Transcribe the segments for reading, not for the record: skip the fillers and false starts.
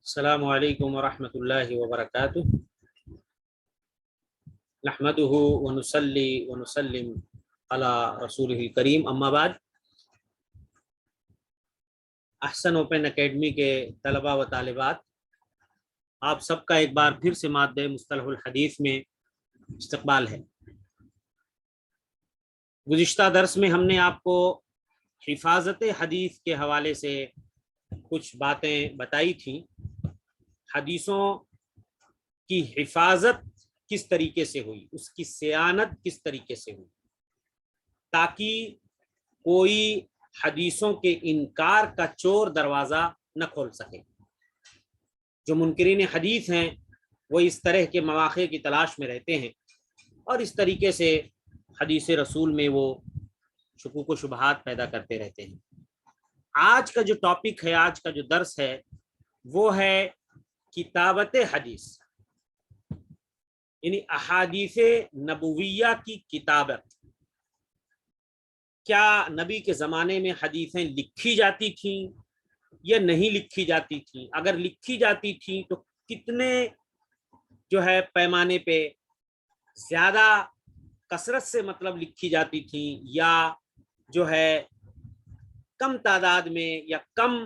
السلام علیکم ورحمۃ اللہ وبرکاتہ نحمده ونصلی ونسلم علی رسولہ الکریم اما بعد۔ احسن اوپن اکیڈمی کے طلباء و طالبات، آپ سب کا ایک بار پھر سے مادہ مصطلح الحدیث میں استقبال ہے۔ گزشتہ درس میں ہم نے آپ کو حفاظت حدیث کے حوالے سے کچھ باتیں بتائی تھیں۔ حدیثوں کی حفاظت کس طریقے سے ہوئی، اس کی صیانت کس طریقے سے ہوئی، تاکہ کوئی حدیثوں کے انکار کا چور دروازہ نہ کھول سکے۔ جو منکرین حدیث ہیں وہ اس طرح کے مواقع کی تلاش میں رہتے ہیں اور اس طریقے سے حدیث رسول میں وہ شکوک و شبہات پیدا کرتے رہتے ہیں۔ آج کا جو ٹاپک ہے، آج کا جو درس ہے، وہ ہے کتابت حدیث، یعنی احادیث نبویہ کی کتابت۔ کیا نبی کے زمانے میں حدیثیں لکھی جاتی تھیں یا نہیں لکھی جاتی تھیں؟ اگر لکھی جاتی تھیں تو کتنے جو ہے پیمانے پہ، زیادہ کثرت سے مطلب لکھی جاتی تھیں، یا جو ہے کم تعداد میں یا کم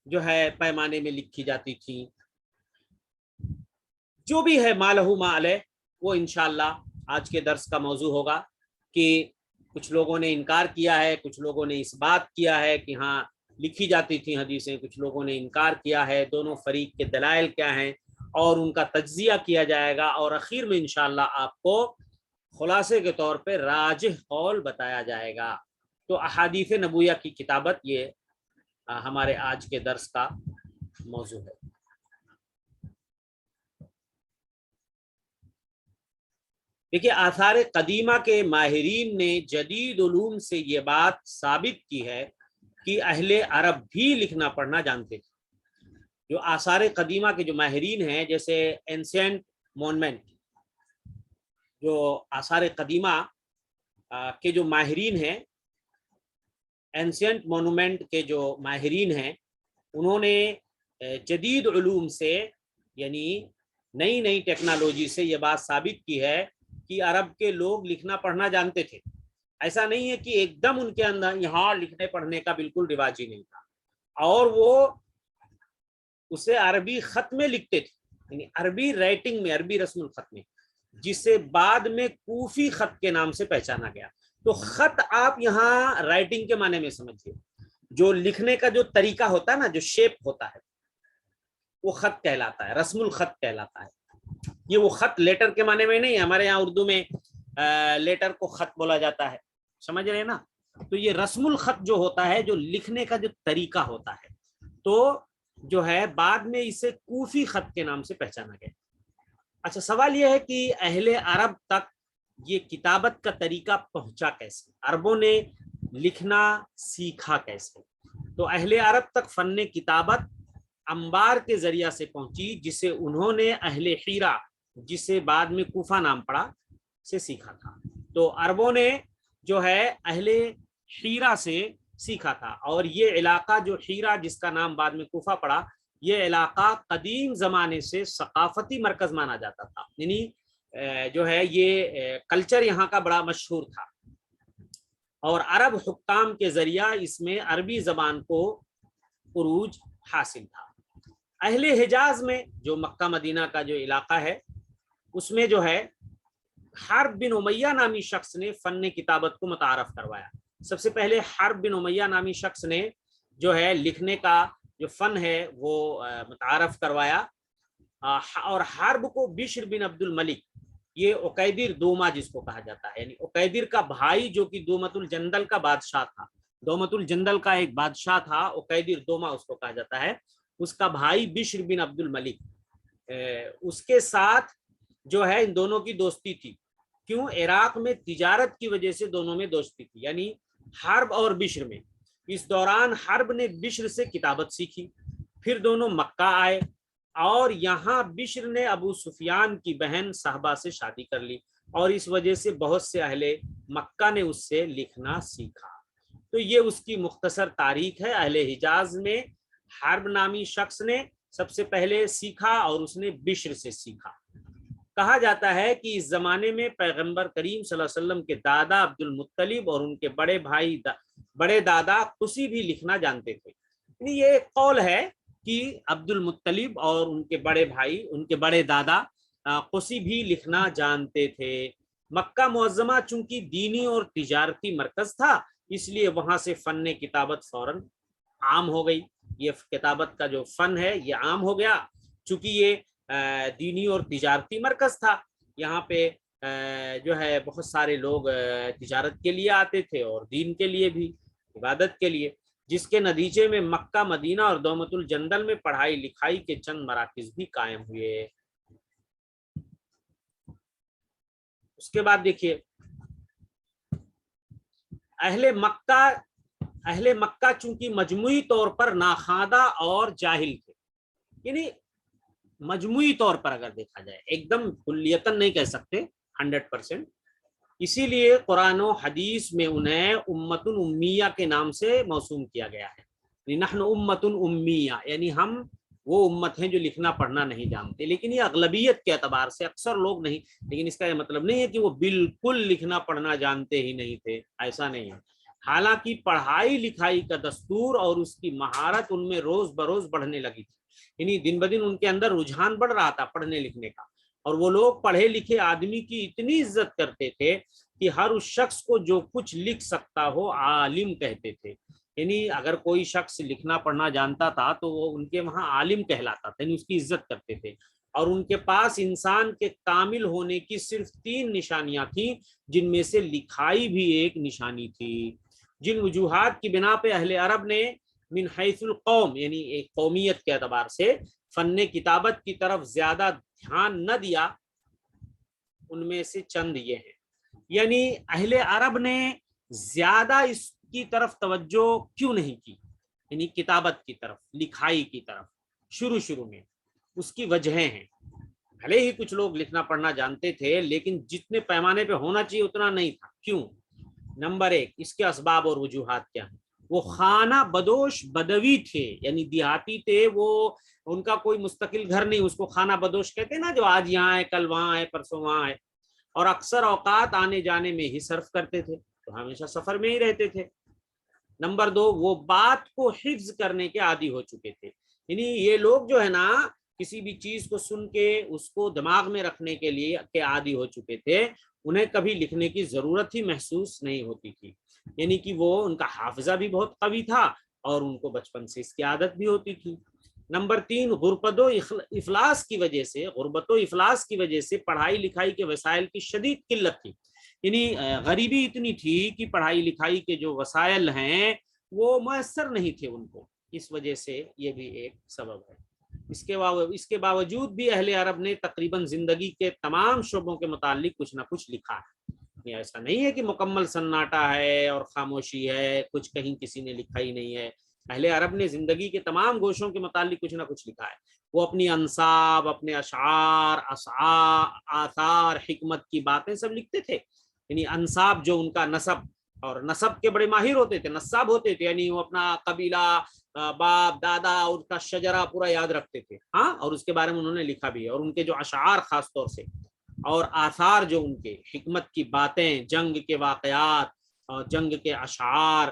جو ہے پیمانے میں لکھی جاتی تھیں؟ جو بھی ہے ما لہ ما علیہ، وہ انشاءاللہ آج کے درس کا موضوع ہوگا۔ کہ کچھ لوگوں نے انکار کیا ہے، کچھ لوگوں نے اس بات کیا ہے کہ ہاں لکھی جاتی تھیں حدیثیں، کچھ لوگوں نے انکار کیا ہے۔ دونوں فریق کے دلائل کیا ہیں اور ان کا تجزیہ کیا جائے گا، اور اخیر میں انشاءاللہ آپ کو خلاصے کے طور پہ راجح قول بتایا جائے گا۔ تو احادیث نبویہ کی کتابت، یہ ہمارے آج کے درس کا موضوع ہے۔ دیکھیے، آثار قدیمہ کے ماہرین نے جدید علوم سے یہ بات ثابت کی ہے کہ اہل عرب بھی لکھنا پڑھنا جانتے تھے۔ جو آثار قدیمہ کے جو ماہرین ہیں، جیسے اینسینٹ مونومنٹ، جو آثار قدیمہ کے جو ماہرین ہیں، اینسینٹ مونومنٹ کے جو ماہرین ہیں، انہوں نے جدید علوم سے، یعنی نئی نئی ٹیکنالوجی سے یہ بات ثابت کی ہے کہ عرب کے لوگ لکھنا پڑھنا جانتے تھے۔ ایسا نہیں ہے کہ ایک دم ان کے اندر یہاں لکھنے پڑھنے کا بالکل رواج ہی نہیں تھا، اور وہ اسے عربی خط میں لکھتے تھے، یعنی عربی رائٹنگ میں، عربی رسم الخط میں، جسے بعد میں کوفی خط کے نام سے پہچانا گیا۔ تو خط آپ یہاں رائٹنگ کے معنی میں سمجھیے، جو لکھنے کا جو طریقہ ہوتا ہے نا، جو شیپ ہوتا ہے، وہ خط کہلاتا ہے، رسم الخط کہلاتا ہے۔ یہ وہ خط لیٹر کے معنی میں نہیں ہے، ہمارے یہاں اردو میں لیٹر کو خط بولا جاتا ہے، سمجھ رہے ہیں نا؟ تو یہ رسم الخط جو ہوتا ہے، جو لکھنے کا جو طریقہ ہوتا ہے، تو جو ہے بعد میں اسے کوفی خط کے نام سے پہچانا گیا۔ اچھا، سوال یہ ہے کہ اہل عرب تک یہ کتابت کا طریقہ پہنچا کیسے؟ عربوں نے لکھنا سیکھا کیسے؟ تو اہل عرب تک فن کتابت انبار کے ذریعہ سے پہنچی، جسے انہوں نے اہل حیرہ، جسے بعد میں کوفہ نام پڑا، سے سیکھا تھا۔ تو عربوں نے جو ہے اہل حیرہ سے سیکھا تھا، اور یہ علاقہ جو حیرہ، جس کا نام بعد میں کوفہ پڑا، یہ علاقہ قدیم زمانے سے ثقافتی مرکز مانا جاتا تھا، یعنی جو ہے یہ کلچر یہاں کا بڑا مشہور تھا، اور عرب حکام کے ذریعہ اس میں عربی زبان کو عروج حاصل تھا۔ اہل حجاز میں، جو مکہ مدینہ کا جو علاقہ ہے، اس میں جو ہے حرب بن امیہ نامی شخص نے فن کتابت کو متعارف کروایا۔ سب سے پہلے حرب بن امیہ نامی شخص نے جو ہے لکھنے کا جو فن ہے وہ متعارف کروایا، اور حرب کو بشر بن عبد الملک، یہ عقیدر دوما جس کو کہا جاتا ہے، یعنی عقیدر کا بھائی، جو کہ دومت الجندل کا بادشاہ تھا، دومت الجندل کا ایک بادشاہ تھا، عقیدر دوما اس کو کہا جاتا ہے، اس کا بھائی بشر بن عبد الملک، اس کے ساتھ جو ہے ان دونوں کی دوستی تھی۔ کیوں؟ عراق میں تجارت کی وجہ سے دونوں میں دوستی تھی، یعنی حرب اور بشر میں۔ اس دوران حرب نے بشر سے کتابت سیکھی، پھر دونوں مکہ آئے، اور یہاں بشر نے ابو سفیان کی بہن صحبہ سے شادی کر لی، اور اس وجہ سے بہت سے اہل مکہ نے اس سے لکھنا سیکھا۔ تو یہ اس کی مختصر تاریخ ہے۔ اہل حجاز میں حرب نامی شخص نے سب سے پہلے سیکھا اور اس نے بشر سے سیکھا۔ کہا جاتا ہے کہ اس زمانے میں پیغمبر کریم صلی اللہ علیہ وسلم کے دادا عبد المطلب اور ان کے بڑے بھائی بڑے دادا قصی بھی لکھنا جانتے تھے۔ یعنی یہ ایک قول ہے کہ عبد المطلب اور ان کے بڑے بھائی، ان کے بڑے دادا قصی بھی لکھنا جانتے تھے۔ مکہ معظمہ چونکہ دینی اور تجارتی مرکز تھا، اس لیے وہاں سے فن کتابت فوراً عام ہو گئی۔ یہ کتابت کا جو فن ہے یہ عام ہو گیا، چونکہ یہ دینی اور تجارتی مرکز تھا۔ یہاں پہ جو ہے بہت سارے لوگ تجارت کے لیے آتے تھے اور دین کے لیے بھی، عبادت کے لیے، جس کے نتیجے میں مکہ، مدینہ اور دومت الجندل میں پڑھائی لکھائی کے چند مراکز بھی قائم ہوئے۔ اس کے بعد دیکھیے، اہل مکہ چونکہ مجموعی طور پر ناخواندہ اور جاہل تھے، یعنی مجموعی طور پر اگر دیکھا جائے، ایک دم کلیتاً نہیں کہہ سکتے 100%، اسی لیے قرآن و حدیث میں انہیں امت امیہ کے نام سے موسوم کیا گیا ہے۔ نحن امت امیہ، یعنی ہم وہ امت ہیں جو لکھنا پڑھنا نہیں جانتے۔ لیکن یہ اغلبیت کے اعتبار سے، اکثر لوگ نہیں، لیکن اس کا یہ مطلب نہیں ہے کہ وہ بالکل لکھنا پڑھنا جانتے ہی نہیں تھے، ایسا نہیں ہے۔ حالانکہ پڑھائی لکھائی کا دستور اور اس کی مہارت ان میں روز بروز بڑھنے لگی تھی، یعنی دن بدن ان کے اندر رجحان بڑھ رہا تھا پڑھنے لکھنے کا، اور وہ لوگ پڑھے لکھے آدمی کی اتنی عزت کرتے تھے کہ ہر اس شخص کو جو کچھ لکھ سکتا ہو عالم کہتے تھے۔ یعنی اگر کوئی شخص لکھنا پڑھنا جانتا تھا تو وہ ان کے وہاں عالم کہلاتا تھا، یعنی اس کی عزت کرتے تھے۔ اور ان کے پاس انسان کے کامل ہونے کی صرف 3 نشانیاں تھیں، جن میں سے لکھائی بھی ایک نشانی تھی۔ جن وجوہات کی بنا پہ اہل عرب نے من حیث القوم، یعنی ایک قومیت کے اعتبار سے فن کتابت کی طرف زیادہ دھیان نہ دیا، ان میں سے چند یہ ہیں۔ یعنی اہل عرب نے زیادہ اس کی طرف توجہ کیوں نہیں کی، یعنی کتابت کی طرف، لکھائی کی طرف شروع میں، اس کی وجہیں ہیں۔ بھلے ہی کچھ لوگ لکھنا پڑھنا جانتے تھے، لیکن جتنے پیمانے پہ ہونا چاہیے اتنا نہیں تھا۔ کیوں؟ نمبر 1، اس کے اسباب اور وجوہات کیا ہیں؟ وہ خانہ بدوش بدوی تھے، یعنی دیہاتی تھے، وہ ان کا کوئی مستقل گھر نہیں، اس کو خانہ بدوش کہتے ہیں نا، جو آج یہاں ہے، کل وہاں ہے، پرسوں وہاں ہے، اور اکثر اوقات آنے جانے میں ہی صرف کرتے تھے، تو ہمیشہ سفر میں ہی رہتے تھے۔ نمبر 2، وہ بات کو حفظ کرنے کے عادی ہو چکے تھے، یعنی یہ لوگ جو ہے نا کسی بھی چیز کو سن کے اس کو دماغ میں رکھنے کے لیے کے عادی ہو چکے تھے، انہیں کبھی لکھنے کی ضرورت ہی محسوس نہیں ہوتی تھی، یعنی کہ وہ ان کا حافظہ بھی بہت قوی تھا اور ان کو بچپن سے اس کی عادت بھی ہوتی تھی۔ نمبر 3، غربت و افلاس کی وجہ سے پڑھائی لکھائی کے وسائل کی شدید قلت تھی، یعنی غریبی اتنی تھی کہ پڑھائی لکھائی کے جو وسائل ہیں وہ میسر نہیں تھے ان کو، اس وجہ سے یہ بھی ایک سبب ہے۔ اس کے باوجود بھی اہل عرب نے تقریباً زندگی کے تمام شعبوں کے متعلق کچھ نہ کچھ لکھا ہے۔ ایسا نہیں ہے کہ مکمل سناٹا ہے اور خاموشی ہے، کچھ کہیں کسی نے لکھا ہی نہیں ہے۔ اہل عرب نے زندگی کے تمام گوشوں کے متعلق کچھ نہ کچھ لکھا ہے۔ وہ اپنی انصاب، اپنے اشعار، آثار، حکمت کی باتیں سب لکھتے تھے، یعنی انصاب جو ان کا نسب، اور نسب کے بڑے ماہر ہوتے تھے، نساب ہوتے تھے، یعنی وہ اپنا قبیلہ، باپ دادا، ان کا شجرہ پورا یاد رکھتے تھے، ہاں، اور اس کے بارے میں انہوں نے لکھا بھی ہے۔ اور ان کے جو اشعار خاص طور سے، اور آثار جو ان کے حکمت کی باتیں، جنگ کے واقعات، جنگ کے اشعار،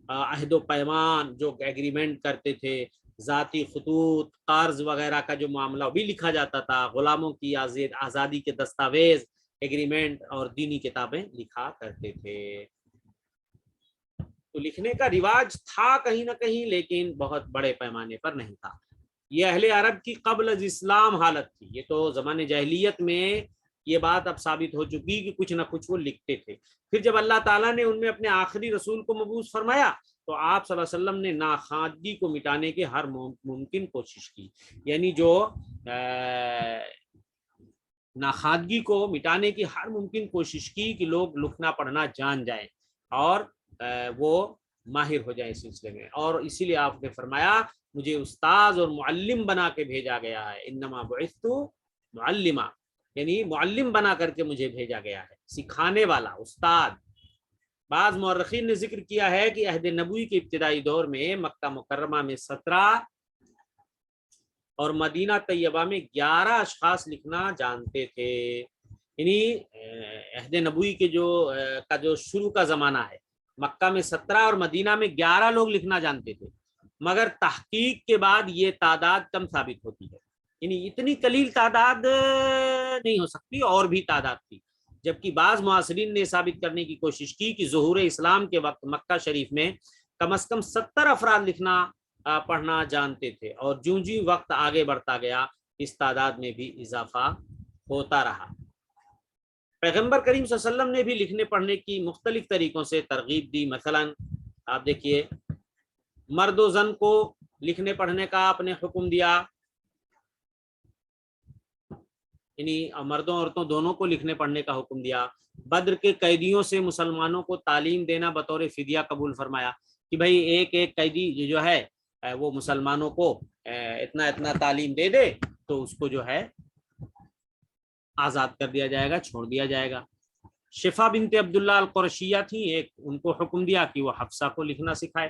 عہد و پیمان جو ایگریمنٹ کرتے تھے، ذاتی خطوط، قرض وغیرہ کا جو معاملہ بھی لکھا جاتا تھا، غلاموں کی آزادی کے دستاویز، ایگریمنٹ اور دینی کتابیں لکھا کرتے تھے۔ تو لکھنے کا رواج تھا کہیں نہ کہیں، لیکن بہت بڑے پیمانے پر نہیں تھا۔ یہ اہل عرب کی قبل از اسلام حالت تھی، یہ تو زمانے جاہلیت میں یہ بات اب ثابت ہو چکی کہ کچھ نہ کچھ وہ لکھتے تھے۔ پھر جب اللہ تعالیٰ نے ان میں اپنے آخری رسول کو مبعوث فرمایا تو آپ صلی اللہ علیہ وسلم نے ناخواندگی کو مٹانے کی ہر ممکن کوشش کی، یعنی جو ناخواندگی کو مٹانے کی ہر ممکن کوشش کی کہ لوگ لکھنا پڑھنا جان جائیں اور وہ ماہر ہو جائیں اس سلسلے میں۔ اور اسی لیے آپ نے فرمایا مجھے استاذ اور معلم بنا کے بھیجا گیا ہے، انما بعثت معلما، یعنی معلم بنا کر کے مجھے بھیجا گیا ہے، سکھانے والا، استاد۔ بعض مورخین نے ذکر کیا ہے کہ عہد نبوی کے ابتدائی دور میں مکہ مکرمہ میں اور مدینہ طیبہ میں 11 اشخاص لکھنا جانتے تھے. یعنی عہد نبوی کے جو شروع کا زمانہ ہے، مکہ میں 17 اور مدینہ میں 11 لوگ لکھنا جانتے تھے، مگر تحقیق کے بعد یہ تعداد کم ثابت ہوتی ہے. یعنی اتنی قلیل تعداد نہیں ہو سکتی، اور بھی تعداد تھی. جبکہ بعض معاصرین نے ثابت کرنے کی کوشش کی کہ ظہور اسلام کے وقت مکہ شریف میں کم از کم 70 افراد لکھنا پڑھنا جانتے تھے، اور جوں جوں وقت آگے بڑھتا گیا اس تعداد میں بھی اضافہ ہوتا رہا. پیغمبر کریم صلی اللہ علیہ وسلم نے بھی لکھنے پڑھنے کی مختلف طریقوں سے ترغیب دی. مثلا آپ دیکھیے، مرد و زن کو لکھنے پڑھنے کا آپ نے حکم دیا، یعنی مردوں عورتوں دونوں کو لکھنے پڑھنے کا حکم دیا. بدر کے قیدیوں سے مسلمانوں کو تعلیم دینا بطور فدیہ قبول فرمایا کہ بھائی ایک ایک قیدی جو ہے وہ مسلمانوں کو اتنا اتنا تعلیم دے دے تو اس کو جو ہے آزاد کر دیا جائے گا، چھوڑ دیا جائے گا. شفا بنت عبداللہ القرشیہ تھیں، ایک ان کو حکم دیا کہ وہ حفصہ کو لکھنا سکھائے.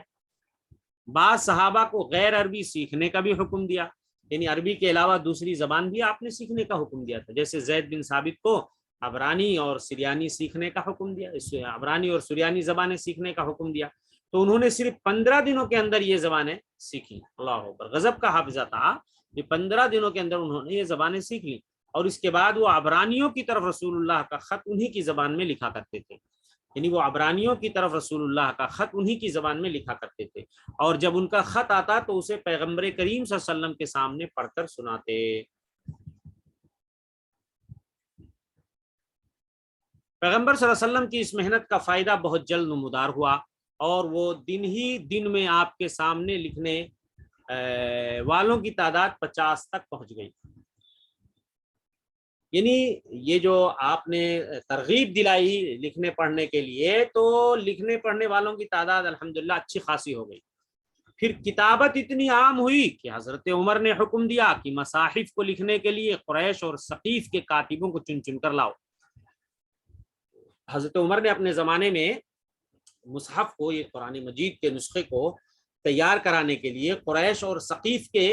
بعض صحابہ کو غیر عربی سیکھنے کا بھی حکم دیا، یعنی عربی کے علاوہ دوسری زبان بھی آپ نے سیکھنے کا حکم دیا تھا. جیسے زید بن ثابت کو عبرانی اور سریانی سیکھنے کا حکم دیا، عبرانی اور سریانی زبانیں سیکھنے کا حکم دیا. تو انہوں نے صرف 15 دنوں کے اندر یہ زبانیں سیکھی. اللہ اکبر، غضب کا حافظہ تھا. یہ 15 دنوں کے اندر انہوں نے یہ زبانیں سیکھ لی، اور اس کے بعد وہ عبرانیوں کی طرف رسول اللہ کا خط انہی کی زبان میں لکھا کرتے تھے. یعنی وہ عبرانیوں کی طرف رسول اللہ کا خط انہی کی زبان میں لکھا کرتے تھے، اور جب ان کا خط آتا تو اسے پیغمبر کریم صلی اللہ علیہ وسلم کے سامنے پڑھ کر سناتے. پیغمبر صلی اللہ علیہ وسلم کی اس محنت کا فائدہ بہت جلد نمودار ہوا، اور وہ دن ہی دن میں آپ کے سامنے لکھنے والوں کی تعداد 50 تک پہنچ گئی. یعنی یہ جو آپ نے ترغیب دلائی لکھنے پڑھنے کے لیے، تو لکھنے پڑھنے والوں کی تعداد الحمدللہ اچھی خاصی ہو گئی. پھر کتابت اتنی عام ہوئی کہ حضرت عمر نے حکم دیا کہ مصاحف کو لکھنے کے لیے قریش اور ثقیف کے کاتبوں کو چن چن کر لاؤ. حضرت عمر نے اپنے زمانے میں مصحف کو، یہ قرآن مجید کے نسخے کو تیار کرانے کے لیے قریش اور ثقیف کے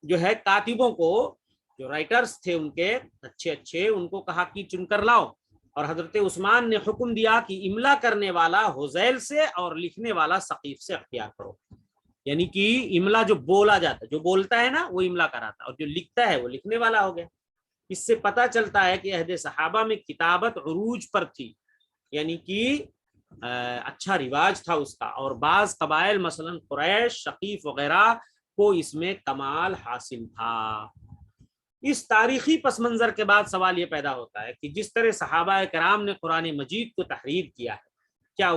جو ہے کاتبوں کو، جو رائٹرز تھے ان کے اچھے ان کو کہا کہ چن کر لاؤ. اور حضرت عثمان نے حکم دیا کہ املا کرنے والا حذیل سے اور لکھنے والا ثقیف سے اختیار کرو. یعنی کہ املا جو بولا جاتا ہے، جو بولتا ہے نا وہ املا کراتا، اور جو لکھتا ہے وہ لکھنے والا ہو گیا. اس سے پتہ چلتا ہے کہ عہد صحابہ میں کتابت عروج پر تھی، یعنی کہ اچھا رواج تھا اس کا. اور بعض قبائل مثلا قریش، ثقیف وغیرہ کو اس میں کمال حاصل تھا. اس تاریخی پس منظر کے بعد سوال یہ پیدا ہوتا ہے کہ جس طرح صحابہ کرام نے قرآن مجید کو تحریر کیا ہے، کیا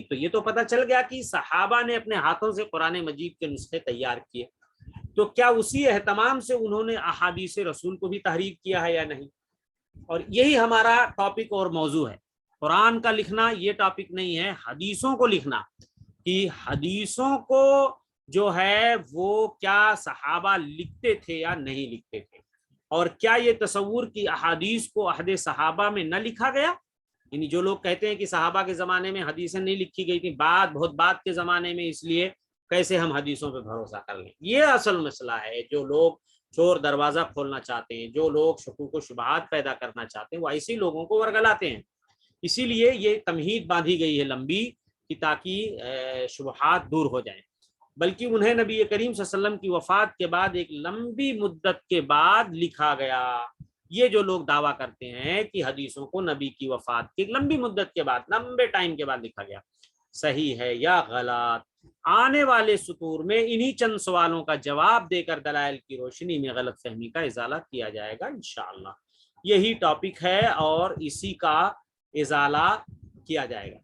تو یہ تو پتہ چل گیا کہ صحابہ نے اپنے ہاتھوں سے قرآن مجید کے نسخے تیار کیے، تو کیا اسی اہتمام سے انہوں نے احادیث رسول کو بھی تحریر کیا ہے یا نہیں؟ اور یہی ہمارا ٹاپک اور موضوع ہے. قرآن کا لکھنا یہ ٹاپک نہیں ہے، حدیثوں کو لکھنا، کہ حدیثوں کو جو ہے وہ کیا صحابہ لکھتے تھے یا نہیں لکھتے تھے، اور کیا یہ تصور کی احادیث کو عہد صحابہ میں نہ لکھا گیا. یعنی جو لوگ کہتے ہیں کہ صحابہ کے زمانے میں حدیثیں نہیں لکھی گئی تھیں، بہت بعد کے زمانے میں، اس لیے کیسے ہم حدیثوں پہ بھروسہ کر لیں. یہ اصل مسئلہ ہے. جو لوگ چور دروازہ کھولنا چاہتے ہیں، جو لوگ شکوک و شبہات پیدا کرنا چاہتے ہیں، وہ ایسی لوگوں کو ورگلاتے ہیں. اسی لیے یہ تمہید باندھی گئی ہے لمبی، کہ تاکہ شبہات دور ہو جائیں. بلکہ انہیں نبی کریم صلی اللہ علیہ وسلم کی وفات کے بعد ایک لمبی مدت کے بعد لکھا گیا. یہ جو لوگ دعویٰ کرتے ہیں کہ حدیثوں کو نبی کی وفات کی ایک لمبی مدت کے بعد، لمبے ٹائم کے بعد لکھا گیا، صحیح ہے یا غلط؟ آنے والے سطور میں انہی چند سوالوں کا جواب دے کر دلائل کی روشنی میں غلط فہمی کا ازالہ کیا جائے گا انشاءاللہ. یہی ٹاپک ہے اور اسی کا ازالہ کیا جائے گا.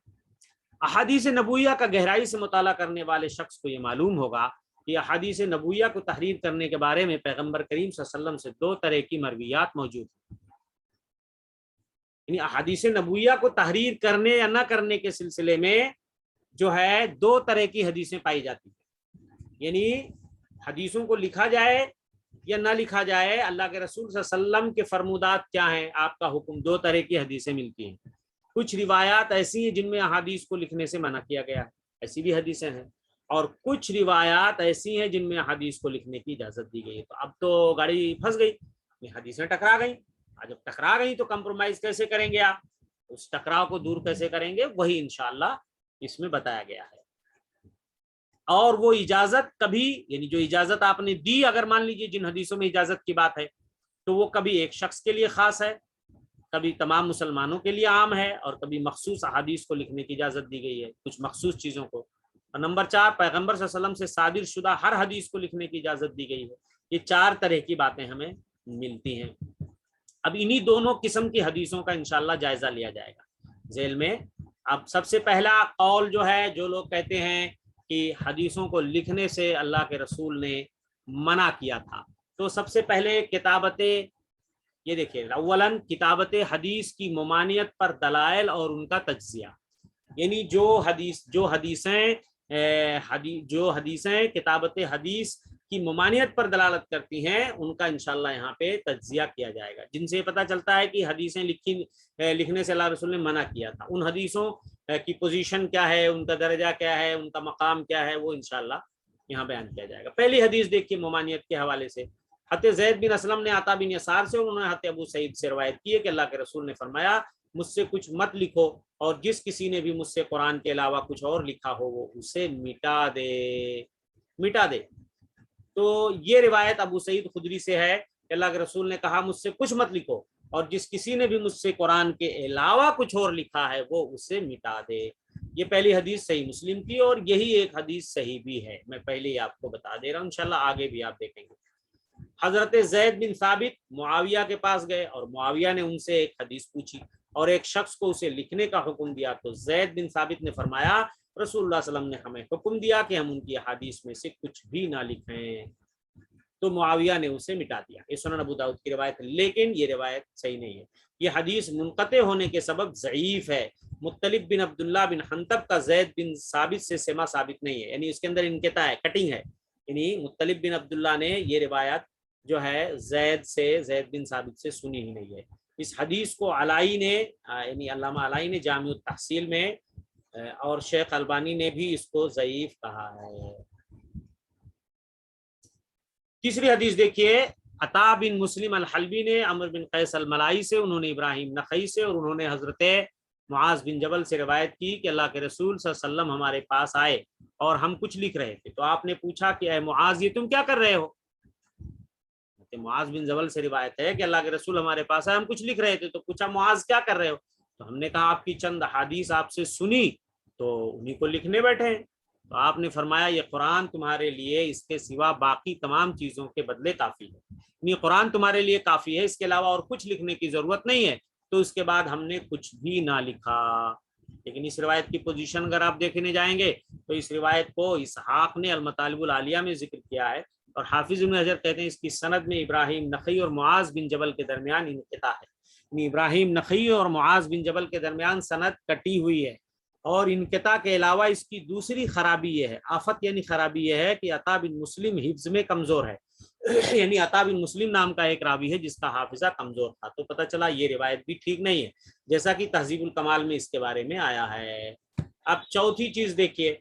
احادیث نبویہ کا گہرائی سے مطالعہ کرنے والے شخص کو یہ معلوم ہوگا کہ احادیث نبویہ کو تحریر کرنے کے بارے میں پیغمبر کریم صلی اللہ علیہ وسلم سے 2 طرح کی مرویات موجود ہیں. یعنی احادیث نبویہ کو تحریر کرنے یا نہ کرنے کے سلسلے میں جو ہے 2 طرح کی حدیثیں پائی جاتی ہیں. یعنی حدیثوں کو لکھا جائے یا نہ لکھا جائے، اللہ کے رسول صلی اللہ علیہ وسلم کے فرمودات کیا ہیں، آپ کا حکم. 2 طرح کی حدیثیں ملتی ہیں. کچھ روایات ایسی ہیں جن میں احادیث کو لکھنے سے منع کیا گیا ہے، ایسی بھی حدیثیں ہیں. اور کچھ روایات ایسی ہیں جن میں حدیث کو لکھنے کی اجازت دی گئی ہے. تو اب تو گاڑی پھنس گئی, حدیثیں ٹکرا گئیں. جب ٹکرا گئی تو کمپرومائز کیسے کریں گے آپ, اس ٹکراؤ کو دور کیسے کریں گے, وہی انشاءاللہ اس میں بتایا گیا ہے. اور وہ اجازت کبھی, یعنی جو اجازت آپ نے دی, اگر مان لیجیے جن حدیثوں میں اجازت کی بات ہے تو وہ کبھی ایک شخص کے لیے خاص ہے, کبھی تمام مسلمانوں کے لیے عام ہے, اور کبھی مخصوص احادیث کو لکھنے کی اجازت دی گئی ہے, کچھ مخصوص چیزوں کو. اور نمبر 4, پیغمبر صلی اللہ علیہ وسلم سے صادر شدہ ہر حدیث کو لکھنے کی اجازت دی گئی ہے. یہ 4 طرح کی باتیں ہمیں ملتی ہیں. اب انہی دونوں قسم کی حدیثوں کا انشاءاللہ جائزہ لیا جائے گا ذیل میں. اب سب سے پہلا قول جو ہے, جو لوگ کہتے ہیں کہ حدیثوں کو لکھنے سے اللہ کے رسول نے منع کیا تھا, تو سب سے پہلے کتابت, یہ دیکھیے, اولاً کتابت حدیث کی ممانعت پر دلائل اور ان کا تجزیہ. یعنی جو حدیثیں کتابت حدیث کی ممانعت پر دلالت کرتی ہیں, ان کا انشاءاللہ یہاں پہ تجزیہ کیا جائے گا, جن سے یہ پتہ چلتا ہے کہ حدیثیں لکھنے سے اللہ رسول نے منع کیا تھا. ان حدیثوں کی پوزیشن کیا ہے, ان کا درجہ کیا ہے, ان کا مقام کیا ہے, وہ انشاءاللہ یہاں بیان کیا جائے گا. پہلی حدیث دیکھیے ممانعت کے حوالے سے, حضرت زید بن اسلم نے عطا بن یسار سے, انہوں نے حضرت ابو سعید سے روایت کی ہے کہ اللہ کے رسول نے فرمایا, مجھ سے کچھ مت لکھو, اور جس کسی نے بھی مجھ سے قرآن کے علاوہ کچھ اور لکھا ہو وہ اسے مٹا دے. تو یہ روایت ابو سعید خدری سے ہے کہ اللہ کے رسول نے کہا مجھ سے کچھ مت لکھو, اور جس کسی نے بھی مجھ سے قرآن کے علاوہ کچھ اور لکھا ہے وہ اسے مٹا دے. یہ پہلی حدیث صحیح مسلم کی, اور یہی ایک حدیث صحیح بھی ہے, میں پہلے ہی آپ کو بتا دے رہا ہوں, انشاءاللہ آگے بھی آپ دیکھیں گے. حضرت زید بن ثابت معاویہ کے پاس گئے, اور معاویہ نے ان سے ایک حدیث پوچھی اور ایک شخص کو اسے لکھنے کا حکم دیا. تو زید بن ثابت نے فرمایا رسول اللہ صلی اللہ علیہ وسلم نے ہمیں حکم دیا کہ ہم ان کی حدیث میں سے کچھ بھی نہ لکھیں, تو معاویہ نے اسے مٹا دیا. یہ سنن ابو داؤد کی روایت ہے, لیکن یہ روایت صحیح نہیں ہے. یہ حدیث منقطع ہونے کے سبب ضعیف ہے. مطلب بن عبداللہ بن حنطب کا زید بن ثابت سے سما ثابت نہیں ہے, یعنی اس کے اندر انقطاع ہے, کٹنگ ہے. یعنی مطلب بن عبداللہ نے یہ روایت جو ہے زید بن ثابت سے سنی ہی نہیں ہے. اس حدیث کو علائی نے, یعنی علامہ علائی نے جامع التحصیل میں, اور شیخ البانی نے بھی اس کو ضعیف کہا ہے. تیسری حدیث دیکھیے, عطا بن مسلم الحلبی نے عمر بن قیس الملائی سے, انہوں نے ابراہیم نخعی سے, اور انہوں نے حضرت معاذ بن جبل سے روایت کی کہ اللہ کے رسول صلی اللہ علیہ وسلم ہمارے پاس آئے اور ہم کچھ لکھ رہے تھے, تو آپ نے پوچھا کہ اے معاذ, یہ تم کیا کر رہے ہو؟ معاذ بن جبل سے روایت ہے کہ اللہ کے رسول ہمارے پاس آئے, ہم کچھ لکھ رہے تھے, تو پوچھا معاذ کیا کر رہے ہو؟ تو ہم نے کہا آپ کی چند احادیث آپ سے سنی تو انہیں کو لکھنے بیٹھے ہیں. تو آپ نے فرمایا یہ قرآن تمہارے لیے اس کے سوا باقی تمام چیزوں کے بدلے کافی ہے, یعنی قرآن تمہارے لیے کافی ہے, اس کے علاوہ اور کچھ لکھنے کی ضرورت نہیں ہے. تو اس کے بعد ہم نے کچھ بھی نہ لکھا. لیکن اس روایت کی پوزیشن اگر آپ دیکھنے جائیں گے تو اس روایت کو اسحاق نے المطالب العالیہ میں ذکر کیا ہے, اور حافظ ابن حجر کہتے ہیں اس کی سند میں ابراہیم نخعی اور معاذ بن جبل کے درمیان انقطاع ہے. یعنی ابراہیم نخعی اور معاذ بن جبل کے درمیان سند کٹی ہوئی ہے. اور انقطاع کے علاوہ اس کی دوسری خرابی یہ ہے, آفت یعنی خرابی یہ ہے کہ عطا بن مسلم حفظ میں کمزور ہے. یعنی عطا بن مسلم نام کا ایک راوی ہے جس کا حافظہ کمزور تھا, تو پتہ چلا یہ روایت بھی ٹھیک نہیں ہے, جیسا کہ تہذیب الکمال میں اس کے بارے میں آیا ہے. اب چوتھی چیز دیکھیے,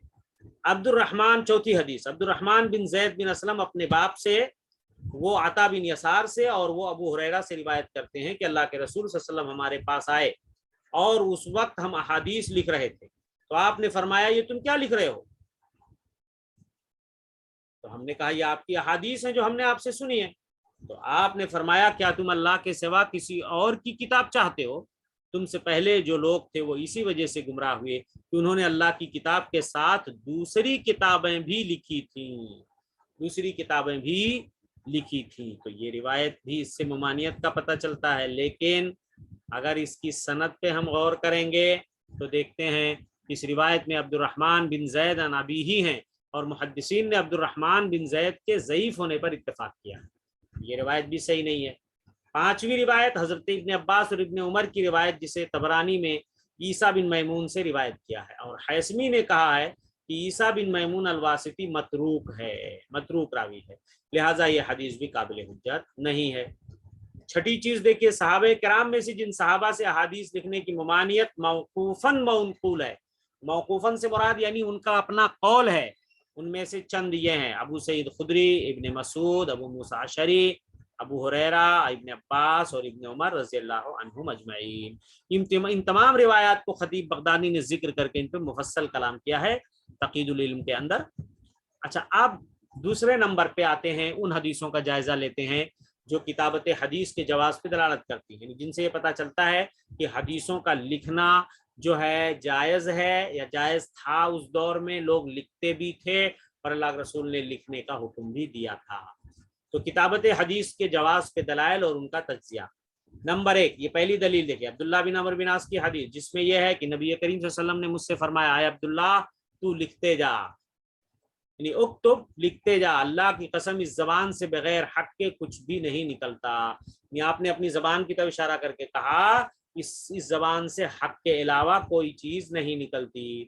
چوتھی حدیث, عبد الرحمن بن زید بن اسلم اپنے باپ سے, وہ عطا بن یسار سے, اور وہ ابو ہریرہ سے روایت کرتے ہیں کہ اللہ کے رسول صلی اللہ علیہ وسلم ہمارے پاس آئے اور اس وقت ہم احادیث لکھ رہے تھے, تو آپ نے فرمایا یہ تم کیا لکھ رہے ہو؟ تو ہم نے کہا یہ آپ کی احادیث ہیں جو ہم نے آپ سے سنی ہے. تو آپ نے فرمایا کیا تم اللہ کے سوا کسی اور کی کتاب چاہتے ہو؟ تم سے پہلے جو لوگ تھے وہ اسی وجہ سے گمراہ ہوئے کہ انہوں نے اللہ کی کتاب کے ساتھ دوسری کتابیں بھی لکھی تھیں. تو یہ روایت بھی اس سے ممانعت کا پتہ چلتا ہے. لیکن اگر اس کی سند پہ ہم غور کریں گے تو دیکھتے ہیں اس روایت میں عبد الرحمن بن زید عن ابیہ ہیں, اور محدثین نے عبد الرحمن بن زید کے ضعیف ہونے پر اتفاق کیا. یہ روایت بھی صحیح نہیں ہے. پانچویں روایت حضرت ابن عباس اور ابن عمر کی روایت, جسے طبرانی میں عیسیٰ بن میمون سے روایت کیا ہے, اور حیثمی نے کہا ہے کہ عیسیٰ بن میمون الواسطی متروک راوی ہے, لہٰذا یہ حدیث بھی قابل حجت نہیں ہے. چھٹی چیز دیکھیے, صحابہ کرام میں سے جن صحابہ سے احادیث لکھنے کی ممانعت موقوفاً منقول ہے, موقوفاً سے مراد یعنی ان کا اپنا قول ہے, ان میں سے چند یہ ہیں: ابو سعید خدری، ابن مسعود، ابو موسیٰ اشعری، ابو ہریرہ، ابن عباس اور ابن عمر رضی اللہ عنہم اجمعین۔ ان تمام روایات کو خطیب بغدادی نے ذکر کر کے ان پہ مفصل کلام کیا ہے تقید العلم کے اندر۔ اچھا، اب دوسرے نمبر پہ آتے ہیں، ان حدیثوں کا جائزہ لیتے ہیں جو کتابت حدیث کے جواز پہ دلالت کرتی ہیں، جن سے یہ پتہ چلتا ہے کہ حدیثوں کا لکھنا جو ہے جائز ہے یا جائز تھا، اس دور میں لوگ لکھتے بھی تھے اور اللہ کے رسول نے لکھنے کا حکم بھی دیا تھا۔ تو کتابت حدیث کے جواز پہ دلائل اور ان کا تجزیہ۔ نمبر 1، یہ پہلی دلیل دیکھیں، عبداللہ بن عمرو بن عاص کی حدیث، جس میں یہ ہے کہ نبی کریم صلی اللہ علیہ وسلم نے مجھ سے فرمایا، اے عبداللہ تو لکھتے جا، یعنی اکتب، لکھتے جا، اللہ کی قسم اس زبان سے بغیر حق کے کچھ بھی نہیں نکلتا۔ یعنی آپ نے اپنی زبان کی طرف اشارہ کر کے کہا اس زبان سے حق کے علاوہ کوئی چیز نہیں نکلتی۔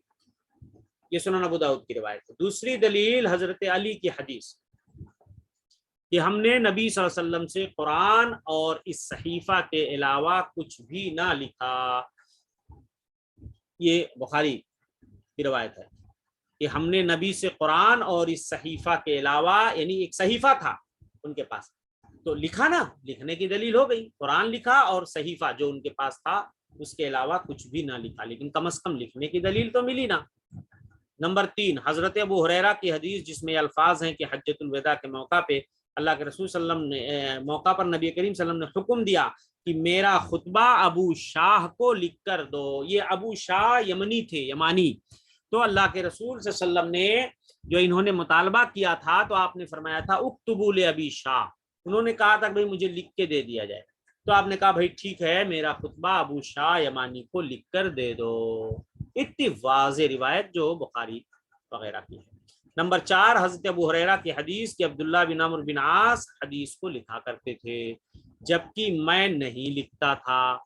یہ سنن ابو داؤد کی روایت ہے۔ دوسری دلیل حضرت علی کی حدیث کہ ہم نے نبی صلی اللہ علیہ وسلم سے قرآن اور اس صحیفہ کے علاوہ کچھ بھی نہ لکھا۔ یہ بخاری کی روایت ہے کہ ہم نے نبی سے قرآن اور اس صحیفہ کے علاوہ، یعنی ایک صحیفہ تھا ان کے پاس تو لکھا نا، لکھنے کی دلیل ہو گئی، قرآن لکھا اور صحیفہ جو ان کے پاس تھا اس کے علاوہ کچھ بھی نہ لکھا، لیکن کم از کم لکھنے کی دلیل تو ملی نا۔ نمبر 3، حضرت ابو ہریرہ کی حدیث، جس میں الفاظ ہیں کہ حجۃ الوداع کے موقع پہ اللہ کے رسول صلی اللہ علیہ وسلم نے موقع پر نبی کریم صلی اللہ علیہ وسلم نے حکم دیا کہ میرا خطبہ ابو شاہ کو لکھ کر دو۔ یہ ابو شاہ یمنی تھے، یمانی، تو اللہ کے رسول صلی اللہ علیہ وسلم نے جو انہوں نے مطالبہ کیا تھا تو آپ نے فرمایا تھا اکتبوا لابی شاہ، انہوں نے کہا تھا کہ بھائی مجھے لکھ کے دے دیا جائے، تو آپ نے کہا بھائی ٹھیک ہے، میرا خطبہ ابو شاہ یمانی کو لکھ کر دے دو۔ اتنی واضح روایت جو بخاری وغیرہ کی ہے۔ نمبر 4، حضرت ابو ہریرہ کی حدیث کہ عبداللہ بن عمرو بن عاص حدیث کو لکھا کرتے تھے جبکہ میں نہیں لکھتا تھا،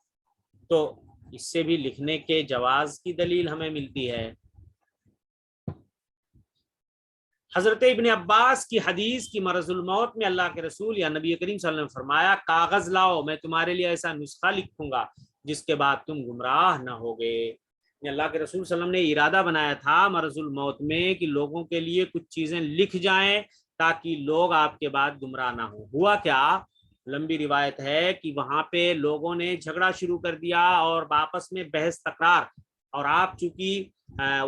تو اس سے بھی لکھنے کے جواز کی دلیل ہمیں ملتی ہے۔ حضرت ابن عباس کی حدیث کی مرض الموت میں اللہ کے رسول یا نبی کریم صلی اللہ علیہ وسلم نے فرمایا کاغذ لاؤ، میں تمہارے لیے ایسا نسخہ لکھوں گا جس کے بعد تم گمراہ نہ ہوگے۔ اللہ کے رسول صلی اللہ علیہ وسلم نے ارادہ بنایا تھا مرض الموت میں کہ لوگوں کے لیے کچھ چیزیں لکھ جائیں تاکہ لوگ آپ کے بعد گمراہ نہ ہوں۔ ہوا کیا، لمبی روایت ہے کہ وہاں پہ لوگوں نے جھگڑا شروع کر دیا اور آپس میں بحث تکرار، اور آپ چونکہ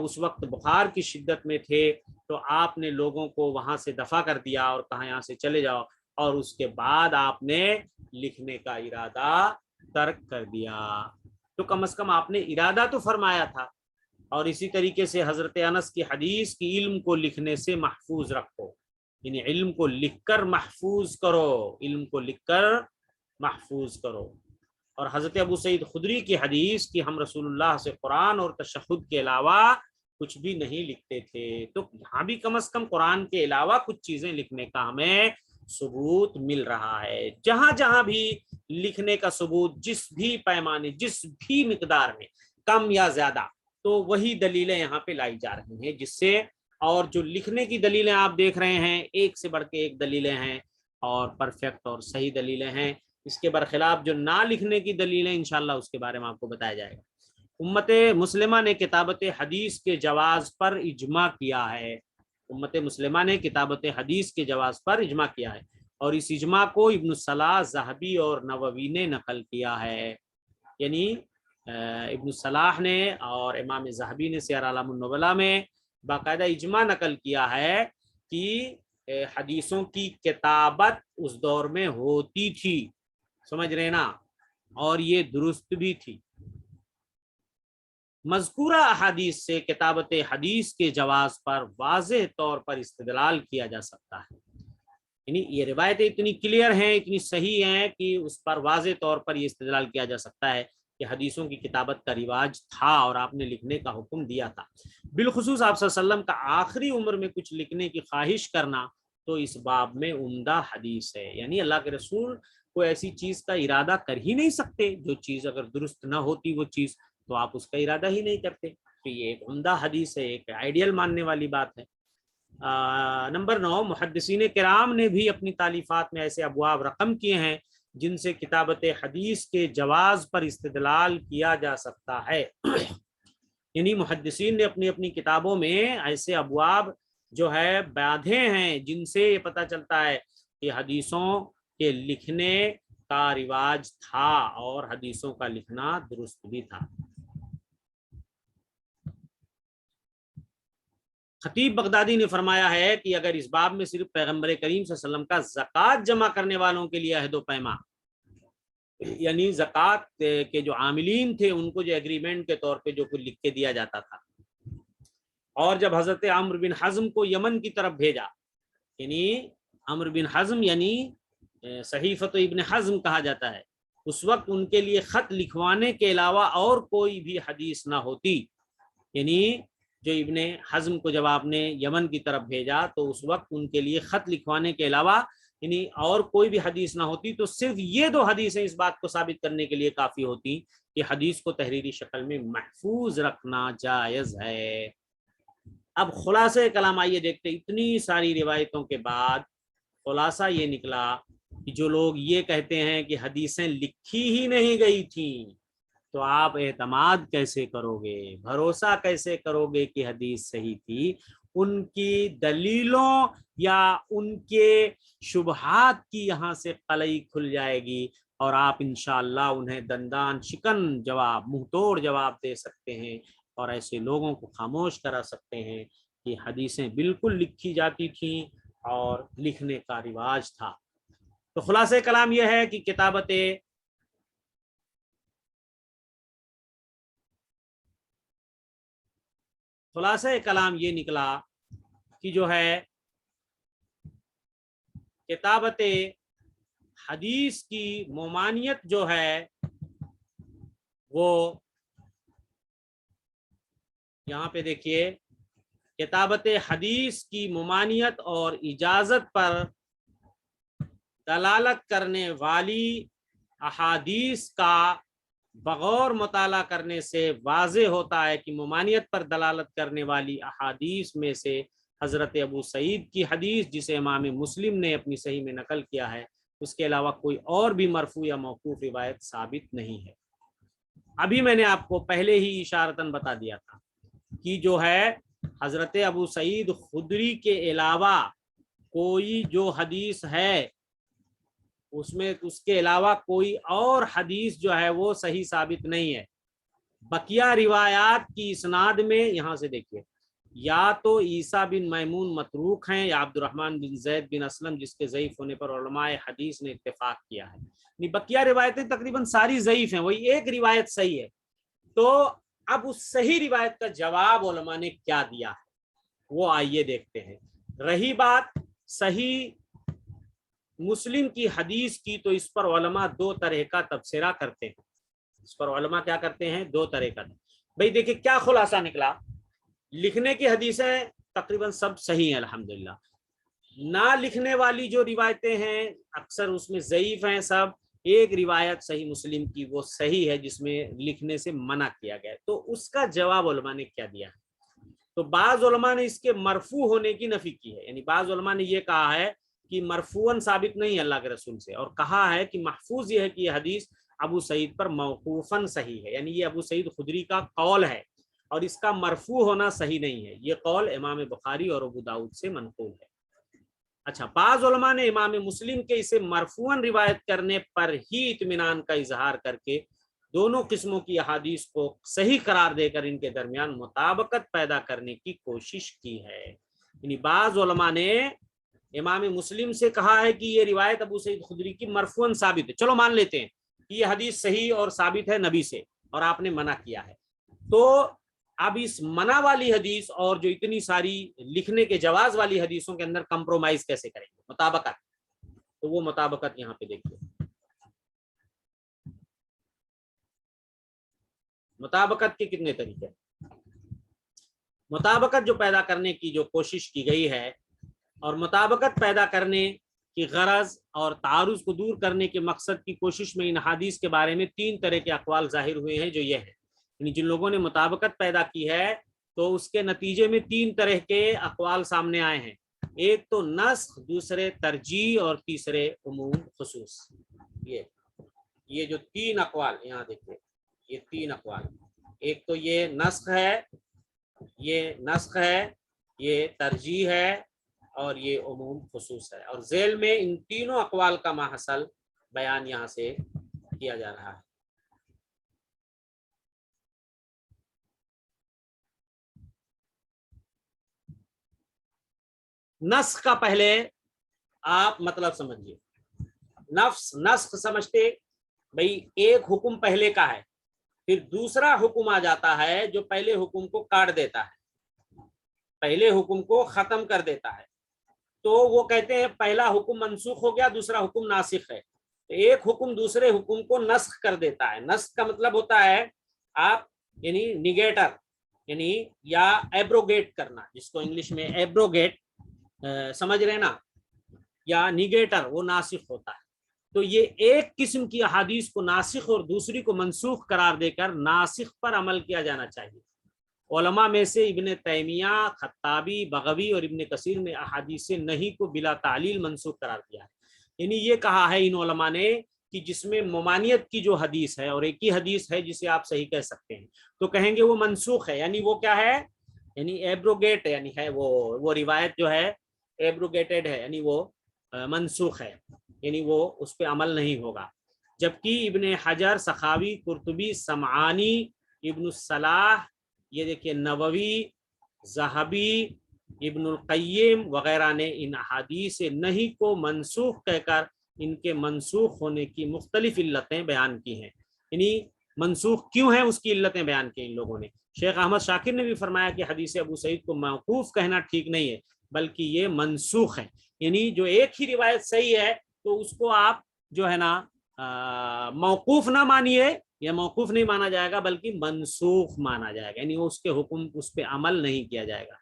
اس وقت بخار کی شدت میں تھے تو آپ نے لوگوں کو وہاں سے دفع کر دیا اور کہا یہاں سے چلے جاؤ، اور اس کے بعد آپ نے لکھنے کا ارادہ ترک کر دیا۔ تو کم از کم آپ نے ارادہ تو فرمایا تھا۔ اور اسی طریقے سے حضرت انس کی حدیث کی علم کو لکھنے سے محفوظ رکھو، یعنی علم کو لکھ کر محفوظ کرو، علم کو لکھ کر محفوظ کرو۔ اور حضرت ابو سعید خدری کی حدیث کہ ہم رسول اللہ سے قرآن اور تشہد کے علاوہ کچھ بھی نہیں لکھتے تھے، تو یہاں بھی کم از کم قرآن کے علاوہ کچھ چیزیں لکھنے کا ہمیں ثبوت مل رہا ہے۔ جہاں جہاں بھی لکھنے کا ثبوت جس بھی پیمانے، جس بھی مقدار میں، کم یا زیادہ، تو وہی دلیلیں یہاں پہ لائی جا رہی ہیں، جس سے، اور جو لکھنے کی دلیلیں آپ دیکھ رہے ہیں ایک سے بڑھ کے ایک دلیلیں ہیں اور پرفیکٹ اور صحیح دلیلیں ہیں۔ اس کے برخلاف جو نہ لکھنے کی دلیلیں انشاءاللہ اس کے بارے میں آپ کو بتایا جائے گا۔ امت مسلمہ نے کتابت حدیث کے جواز پر اجماع کیا ہے، امت مسلمہ نے کتابت حدیث کے جواز پر اجماع کیا ہے، اور اس اجماع کو ابن الصلاح، ذہبی اور نووی نے نقل کیا ہے، یعنی ابن الصلاح نے اور امام ذہبی نے سیر اعلام النبلاء میں باقاعدہ اجماع نقل کیا ہے کہ حدیثوں کی کتابت اس دور میں ہوتی تھی، سمجھ رہے نا، اور یہ درست بھی تھی۔ مذکورہ احادیث سے کتابت حدیث کے جواز پر واضح طور پر استدلال کیا جا سکتا ہے، یعنی یہ روایتیں اتنی کلیئر ہیں، اتنی صحیح ہیں کہ اس پر واضح طور پر یہ استدلال کیا جا سکتا ہے کہ حدیثوں کی کتابت کا رواج تھا اور آپ نے لکھنے کا حکم دیا تھا۔ بالخصوص آپ صلی اللہ علیہ وسلم کا آخری عمر میں کچھ لکھنے کی خواہش کرنا تو اس باب میں عمدہ حدیث ہے، یعنی اللہ کے رسول کوئی ایسی چیز کا ارادہ کر ہی نہیں سکتے، جو چیز اگر درست نہ ہوتی وہ چیز، تو آپ اس کا ارادہ ہی نہیں کرتے، تو یہ ایک عمدہ حدیث ہے، ایک آئیڈیل ماننے والی بات ہے۔ نمبر 9، محدثین کرام نے بھی اپنی تالیفات میں ایسے ابواب رقم کیے ہیں جن سے کتابت حدیث کے جواز پر استدلال کیا جا سکتا ہے، یعنی محدثین نے اپنی اپنی کتابوں میں ایسے ابواب جو ہے باندھیں ہیں جن سے یہ پتہ چلتا ہے کہ حدیثوں کے لکھنے کا رواج تھا اور حدیثوں کا لکھنا درست بھی تھا۔ خطیب بغدادی نے فرمایا ہے کہ اگر اس باب میں صرف پیغمبر کریم صلی اللہ علیہ وسلم کا زکوٰۃ جمع کرنے والوں کے لیے عہد و پیما، یعنی زکوٰۃ کے جو عاملین تھے ان کو جو ایگریمنٹ کے طور پہ جو کچھ لکھ کے دیا جاتا تھا، اور جب حضرت عمرو بن حزم کو یمن کی طرف بھیجا، یعنی عمرو بن حزم یعنی صحیفۃ ابن حزم کہا جاتا ہے، اس وقت ان کے لیے خط لکھوانے کے علاوہ اور کوئی بھی حدیث نہ ہوتی، یعنی جو ابن حزم کو جب آپ نے یمن کی طرف بھیجا تو اس وقت ان کے لیے خط لکھوانے کے علاوہ یعنی اور کوئی بھی حدیث نہ ہوتی، تو صرف یہ 2 حدیثیں اس بات کو ثابت کرنے کے لیے کافی ہوتی کہ حدیث کو تحریری شکل میں محفوظ رکھنا جائز ہے۔ اب خلاصہ کلام آئیے دیکھتے، اتنی ساری روایتوں کے بعد خلاصہ یہ نکلا کہ جو لوگ یہ کہتے ہیں کہ حدیثیں لکھی ہی نہیں گئی تھیں، تو آپ اعتماد کیسے کرو گے، بھروسہ کیسے کرو گے کہ حدیث صحیح تھی؟ ان کی دلیلوں یا ان کے شبہات کی یہاں سے قلعی کھل جائے گی اور آپ انشاءاللہ انہیں دندان شکن جواب، منہ توڑ جواب دے سکتے ہیں اور ایسے لوگوں کو خاموش کرا سکتے ہیں کہ حدیثیں بالکل لکھی جاتی تھیں اور لکھنے کا رواج تھا۔ تو خلاصہ کلام یہ ہے کہ خلاصہ کلام یہ نکلا کہ جو ہے کتابت حدیث کی ممانعت جو ہے وہ یہاں پہ دیکھیے، کتابت حدیث کی ممانعت اور اجازت پر دلالت کرنے والی احادیث کا بغور مطالعہ کرنے سے واضح ہوتا ہے کہ ممانعت پر دلالت کرنے والی احادیث میں سے حضرت ابو سعید کی حدیث جسے امام مسلم نے اپنی صحیح میں نقل کیا ہے، اس کے علاوہ کوئی اور بھی مرفوع یا موقوف روایت ثابت نہیں ہے۔ ابھی میں نے آپ کو پہلے ہی اشارتاً بتا دیا تھا کہ جو ہے حضرت ابو سعید خدری کے علاوہ کوئی جو حدیث ہے اس میں اس کے علاوہ کوئی اور حدیث جو ہے وہ صحیح ثابت نہیں ہے۔ بقیہ روایات کی اسناد میں یہاں سے دیکھیے، یا تو عیسیٰ بن میمون متروک ہیں یا عبد الرحمن بن زید بن اسلم جس کے ضعیف ہونے پر علماء حدیث نے اتفاق کیا ہے۔ بقیہ روایتیں تقریباً ساری ضعیف ہیں، وہی ایک روایت صحیح ہے۔ تو اب اس صحیح روایت کا جواب علماء نے کیا دیا ہے وہ آئیے دیکھتے ہیں۔ رہی بات صحیح مسلم کی حدیث کی، تو اس پر علماء 2 طرح کا تبصرہ کرتے ہیں۔ اس پر علماء کیا کرتے ہیں؟ 2 طرح کا۔ بھئی دیکھیں کیا خلاصہ نکلا، لکھنے کی حدیثیں تقریباً سب صحیح ہیں الحمدللہ، نہ لکھنے والی جو روایتیں ہیں اکثر اس میں ضعیف ہیں سب، ایک روایت صحیح مسلم کی وہ صحیح ہے جس میں لکھنے سے منع کیا گیا ہے۔ تو اس کا جواب علماء نے کیا دیا ہے؟ تو بعض علماء نے اس کے مرفوع ہونے کی نفی کی ہے، یعنی بعض علماء نے یہ کہا ہے کہ مرفوعاً ثابت نہیں ہے اللہ کے رسول سے، اور کہا ہے کہ محفوظ یہ ہے کہ یہ حدیث ابو سعید پر موقوفاً صحیح ہے، یعنی یہ ابو سعید خدری کا قول ہے اور اس کا مرفوع ہونا صحیح نہیں ہے۔ یہ قول امام بخاری اور ابو داؤد سے منقول ہے۔ اچھا، بعض علماء نے امام مسلم کے اسے مرفوعاً روایت کرنے پر ہی اطمینان کا اظہار کر کے دونوں قسموں کی احادیث کو صحیح قرار دے کر ان کے درمیان مطابقت پیدا کرنے کی کوشش کی ہے۔ یعنی بعض علماء نے امام مسلم سے کہا ہے کہ یہ روایت ابو سعید خدری کی مرفوعاً ثابت ہے، چلو مان لیتے ہیں کہ یہ حدیث صحیح اور ثابت ہے نبی سے، اور آپ نے منع کیا ہے، تو اب اس منع والی حدیث اور جو اتنی ساری لکھنے کے جواز والی حدیثوں کے اندر کمپرومائز کیسے کریں گے، مطابقت، تو وہ مطابقت یہاں پہ دیکھیے۔ مطابقت کے کتنے طریقے؟ مطابقت جو پیدا کرنے کی جو کوشش کی گئی ہے اور مطابقت پیدا کرنے کی غرض اور تعارض کو دور کرنے کے مقصد کی کوشش میں ان حدیث کے بارے میں 3 طرح کے اقوال ظاہر ہوئے ہیں، جو یہ ہے، یعنی جن لوگوں نے مطابقت پیدا کی ہے تو اس کے نتیجے میں 3 طرح کے اقوال سامنے آئے ہیں۔ ایک تو نسخ، دوسرے ترجیح اور تیسرے عموم خصوص۔ یہ جو 3 اقوال یہاں دیکھیں، یہ 3 اقوال، ایک تو یہ نسخ ہے، یہ ترجیح ہے اور یہ عموم خصوص ہے، اور ذیل میں ان تینوں اقوال کا ماحصل بیان یہاں سے کیا جا رہا ہے۔ نسخ کا پہلے آپ مطلب سمجھیے، نسخ سمجھتے بھئی ایک حکم پہلے کا ہے، پھر دوسرا حکم آ جاتا ہے جو پہلے حکم کو کاٹ دیتا ہے، پہلے حکم کو ختم کر دیتا ہے، تو وہ کہتے ہیں پہلا حکم منسوخ ہو گیا، دوسرا حکم ناسخ ہے۔ تو ایک حکم دوسرے حکم کو نسخ کر دیتا ہے۔ نسخ کا مطلب ہوتا ہے آپ یعنی نیگیٹر یعنی یا ایبروگیٹ کرنا، جس کو انگلش میں ایبروگیٹ سمجھ رہے نا، یا نیگیٹر وہ ناسخ ہوتا ہے۔ تو یہ ایک قسم کی احادیث کو ناسخ اور دوسری کو منسوخ قرار دے کر ناسخ پر عمل کیا جانا چاہیے۔ علماء میں سے ابن تیمیہ، خطابی، بغوی اور ابن کثیر نے احادیث نہیں کو بلا تعلیل منسوخ قرار دیا ہے، یعنی یہ کہا ہے ان علماء نے کہ جس میں ممانعت کی جو حدیث ہے اور ایک ہی حدیث ہے جسے آپ صحیح کہہ سکتے ہیں، تو کہیں گے وہ منسوخ ہے، یعنی وہ کیا ہے، یعنی ایبروگیٹ یعنی ہے وہ روایت جو ہے ایبروگیٹڈ ہے، یعنی وہ منسوخ ہے، یعنی وہ اس پہ عمل نہیں ہوگا۔ جبکہ ابن حجر، سخاوی، قرطبی، سمعانی، ابن الصلاح، یہ دیکھیے نووی، ذہبی، ابن القیم وغیرہ نے ان احادیث نہیں کو منسوخ کہہ کر ان کے منسوخ ہونے کی مختلف علتیں بیان کی ہیں، یعنی منسوخ کیوں ہیں اس کی علتیں بیان کی ان لوگوں نے۔ شیخ احمد شاکر نے بھی فرمایا کہ حدیث ابو سعید کو موقوف کہنا ٹھیک نہیں ہے بلکہ یہ منسوخ ہے، یعنی جو ایک ہی روایت صحیح ہے تو اس کو آپ جو ہے نا موقوف نہ مانیے، یا موقوف نہیں مانا جائے گا بلکہ منسوخ مانا جائے گا، یعنی اس کے حکم اس پہ عمل نہیں کیا جائے گا۔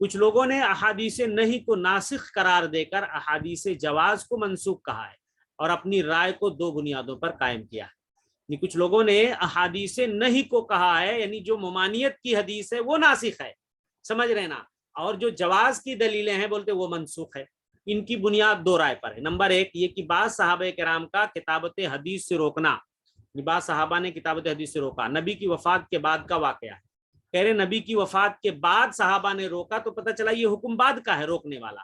کچھ لوگوں نے احادیث نہیں کو ناسخ قرار دے کر احادیث جواز کو منسوخ کہا ہے اور اپنی رائے کو دو بنیادوں پر قائم کیا ہے۔ کچھ لوگوں نے احادیث نہیں کو کہا ہے یعنی جو ممانعت کی حدیث ہے وہ ناسخ ہے، سمجھ رہے نا، اور جو جواز کی دلیلیں ہیں بولتے وہ منسوخ ہے۔ ان کی بنیاد دو رائے پر ہے۔ نمبر ایک یہ کہ بعض صحابہ کرام کا کتابت حدیث سے روکنا، بعض صحابہ نے کتابت حدیث سے روکا، نبی کی وفات کے بعد کا واقعہ ہے، کہہ رہے نبی کی وفات کے بعد صحابہ نے روکا تو پتہ چلا یہ حکم بعد کا ہے روکنے والا،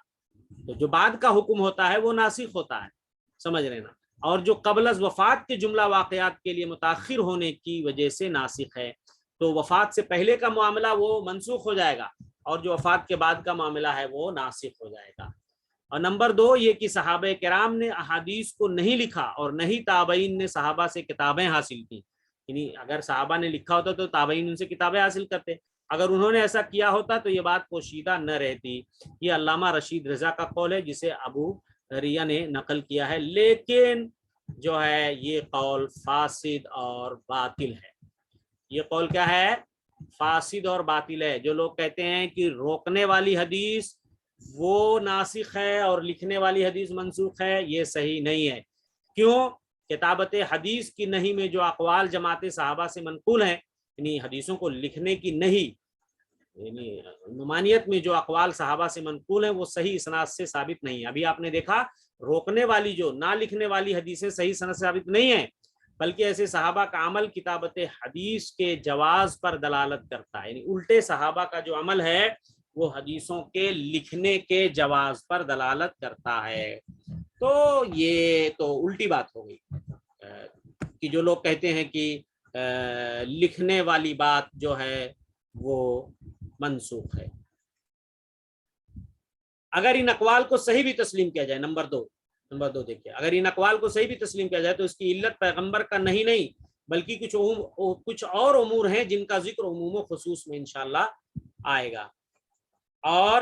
تو جو بعد کا حکم ہوتا ہے وہ ناسخ ہوتا ہے، سمجھ رہے نا، اور جو قبل از وفات کے جملہ واقعات کے لیے متاخر ہونے کی وجہ سے ناسخ ہے، تو وفات سے پہلے کا معاملہ وہ منسوخ ہو جائے گا اور جو وفات کے بعد کا معاملہ ہے وہ ناسخ ہو جائے گا۔ اور نمبر دو یہ کہ صحابہ کرام نے احادیث کو نہیں لکھا اور نہیں تابعین نے صحابہ سے کتابیں حاصل کی، یعنی اگر صحابہ نے لکھا ہوتا تو تابعین ان سے کتابیں حاصل کرتے، اگر انہوں نے ایسا کیا ہوتا تو یہ بات پوشیدہ نہ رہتی۔ یہ علامہ رشید رضا کا قول ہے جسے ابو ریا نے نقل کیا ہے، لیکن جو ہے یہ قول فاسد اور باطل ہے۔ یہ قول کیا ہے؟ فاسد اور باطل ہے۔ جو لوگ کہتے ہیں کہ روکنے والی حدیث وہ ناسخ ہے اور لکھنے والی حدیث منسوخ ہے، یہ صحیح نہیں ہے۔ کیوں؟ کتابت حدیث کی نہیں میں جو اقوال جماعت صحابہ سے منقول ہیں، یعنی حدیثوں کو لکھنے کی نہیں، یعنی ممانعت میں جو اقوال صحابہ سے منقول ہیں وہ صحیح اسناد سے ثابت نہیں ہے۔ ابھی آپ نے دیکھا روکنے والی جو نہ لکھنے والی حدیثیں صحیح اسناد سے ثابت نہیں ہیں، بلکہ ایسے صحابہ کا عمل کتابت حدیث کے جواز پر دلالت کرتا ہے، یعنی الٹے صحابہ کا جو عمل ہے وہ حدیثوں کے لکھنے کے جواز پر دلالت کرتا ہے۔ تو یہ تو الٹی بات ہو گئی کہ جو لوگ کہتے ہیں کہ لکھنے والی بات جو ہے وہ منسوخ ہے۔ اگر ان اقوال کو صحیح بھی تسلیم کیا جائے، نمبر دو دیکھیے، اگر ان اقوال کو صحیح بھی تسلیم کیا جائے تو اس کی علت پیغمبر کا نہیں بلکہ کچھ اور امور ہیں جن کا ذکر عموم و خصوص میں انشاءاللہ آئے گا۔ اور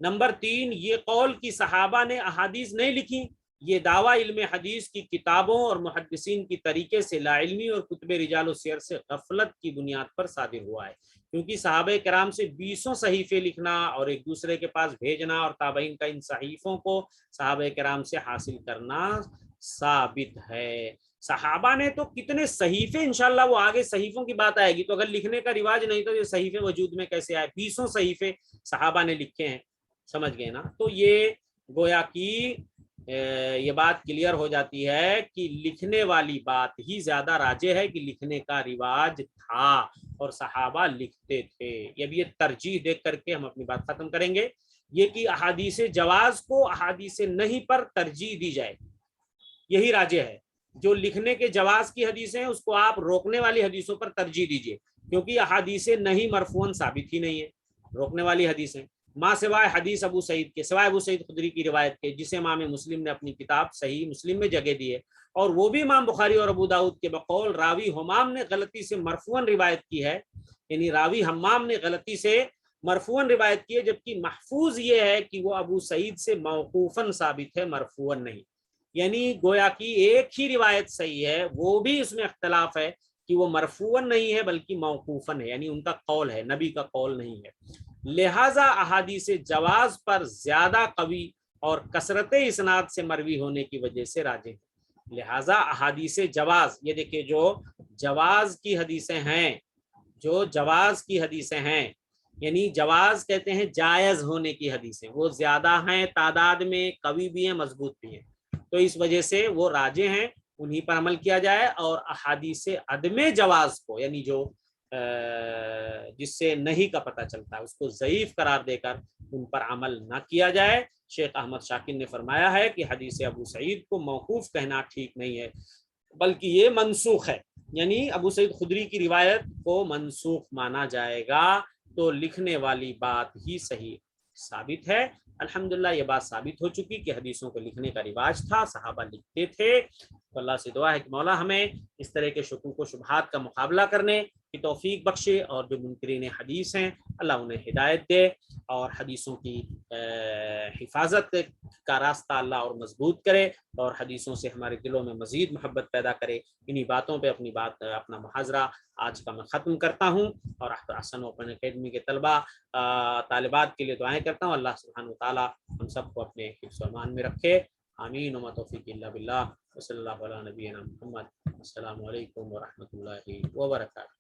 نمبر 3 یہ قول کی صحابہ نے احادیث نہیں لکھی، یہ دعویٰ علم حدیث کی کتابوں اور محدثین کی طریقے سے لا علمی اور کتب رجال و سیر سے غفلت کی بنیاد پر صادر ہوا ہے، کیونکہ صحابہ کرام سے 20 صحیفے لکھنا اور ایک دوسرے کے پاس بھیجنا اور تابعین کا ان صحیفوں کو صحابہ کرام سے حاصل کرنا ثابت ہے۔ صحابہ نے تو کتنے صحیفے، انشاءاللہ وہ آگے صحیفوں کی بات آئے گی، تو اگر لکھنے کا رواج نہیں تو یہ صحیفے وجود میں کیسے آئے؟ 20 صحیفے صحابہ نے لکھے ہیں، سمجھ گئے نا۔ تو یہ گویا کی یہ بات کلیئر ہو جاتی ہے کہ لکھنے والی بات ہی زیادہ راجح ہے کہ لکھنے کا رواج تھا اور صحابہ لکھتے تھے. اب یہ ترجیح دیکھ کر کے ہم اپنی بات ختم کریں گے. یہ کہ احادیث جواز کو احادیث نہیں پر ترجیح دی جائے، یہی راجح ہے. جو لکھنے کے جواز کی حدیثیں ہیں اس کو آپ روکنے والی حدیثوں پر ترجیح دیجیے، کیونکہ احادیث نہیں مرفوعاً ثابت ہی نہیں ہے. روکنے والی حدیثیں ماں سوائے حدیث ابو سعید کے، سوائے ابو سعید خدری کی روایت کے، جسے امام مسلم نے اپنی کتاب صحیح مسلم میں جگہ دی ہے، اور وہ بھی امام بخاری اور ابو داؤد کے بقول راوی حمام نے غلطی سے مرفوعاً روایت کی ہے. یعنی راوی حمام نے غلطی سے مرفوعاً روایت کی ہے، جبکہ محفوظ یہ ہے کہ وہ ابو سعید سے موقوفاً ثابت ہے، مرفوعاً نہیں. یعنی گویا کی ایک ہی روایت صحیح ہے، وہ بھی اس میں اختلاف ہے کہ وہ مرفوعاً نہیں ہے بلکہ موقوفاً ہے، یعنی ان کا قول ہے، نبی کا قول نہیں ہے. لہذا احادیث جواز پر زیادہ قوی اور کثرت اسناد سے مروی ہونے کی وجہ سے راجح ہے. لہذا احادیث جواز، یہ دیکھیں جو جواز کی حدیثیں ہیں، جو جواز کی حدیثیں ہیں، یعنی جواز کہتے ہیں جائز ہونے کی حدیثیں، وہ زیادہ ہیں تعداد میں، قوی بھی ہیں، مضبوط بھی ہیں. تو اس وجہ سے وہ راجح ہیں، انہی پر عمل کیا جائے. اور احادیث عدم جواز کو، یعنی جو جس سے نہیں کا پتہ چلتا ہے، اس کو ضعیف قرار دے کر ان پر عمل نہ کیا جائے. شیخ احمد شاکر نے فرمایا ہے کہ حدیث ابو سعید کو موقوف کہنا ٹھیک نہیں ہے، بلکہ یہ منسوخ ہے، یعنی ابو سعید خدری کی روایت کو منسوخ مانا جائے گا. تو لکھنے والی بات ہی صحیح ثابت ہے. الحمدللہ یہ بات ثابت ہو چکی کہ حدیثوں کو لکھنے کا رواج تھا، صحابہ لکھتے تھے. تو اللہ سے دعا ہے کہ مولا ہمیں اس طرح کے شکوک و شبہات کا مقابلہ کرنے کی توفیق بخشے، اور جو منکرین حدیث ہیں اللہ انہیں ہدایت دے، اور حدیثوں کی حفاظت کا راستہ اللہ اور مضبوط کرے، اور حدیثوں سے ہمارے دلوں میں مزید محبت پیدا کرے. انہی باتوں پہ اپنا محاضرہ آج کا میں ختم کرتا ہوں، اور احسن اوپن اکیڈمی کے طلباء طالبات کے لیے دعائیں کرتا ہوں. اللہ سبحانہ وتعالی ہم سب کو اپنے حفظ و امان میں رکھے. آمین. وما توفیق الا باللہ، وصلی اللہ علی نبینا محمد. السلام علیکم ورحمۃ اللہ وبرکاتہ.